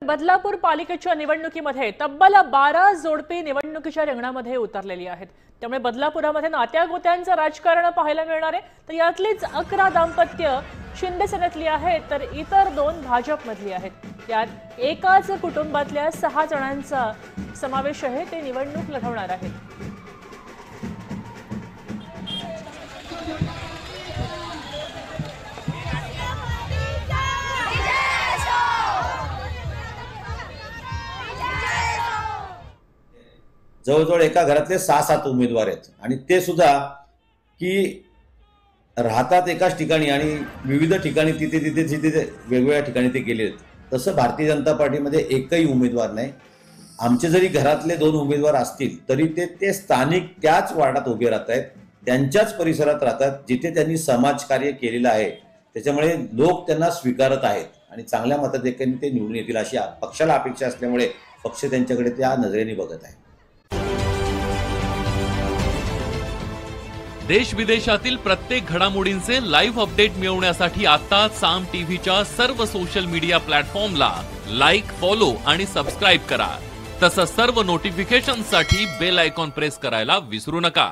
बदलापूर पालिकेच्या निवडणुकीमध्ये तब्बल 12 जोडपी निवडणुकीच्या रिंगणामध्ये उतरलेली आहेत। त्यामुळे बदलापुरामध्ये नात्यागोत्यांचं राजकारण पाहायला मिळणार आहे। तर यातलीच 11 दाम्पत्य शिंदे सेनेतली आहेत, तर इतर 2 भाजपमधली आहेत। यात एकाच कुटुंबातल्या 6 जणांचा समावेश आहे, ते निवडणूक लढवणार आहेत। जवळजवळ एका घरातले 6-7 उमेदवार आहेत आणि ते सुद्धा की राहतात एकाच ठिकाणी आणि विविध ठिकाणी तिथे वेगवेगळ्या ठिकाणी ते गेले आहेत। तसं भारतीय जनता पार्टीमध्ये एकही उमेदवार नाही। आमचे जरी घरातले 2 उमेदवार असतील तरी ते स्थानिक त्याच वार्डात उभे राहत आहेत, त्यांच्याच परिसरात राहतात जिथे त्यांनी समाजकार्य केलेलं आहे। त्याच्यामुळे लोक त्यांना स्वीकारत आहेत आणि चांगल्या मताधिक्याने ते निवडून येतील अशी पक्षाला अपेक्षा असल्यामुळे पक्ष त्यांच्याकडे त्या नजरेने बघत आहे। देश विदेशातील प्रत्येक घडामोडींचे लाईव्ह अपडेट मिळवण्यासाठी आता साम टीव्हीच्या सर्व सोशल मीडिया प्लॅटफॉर्मला लाईक, फॉलो आणि सबस्क्राईब करा। तसंच सर्व नोटिफिकेशनसाठी बेल आयकॉन प्रेस करायला विसरू नका।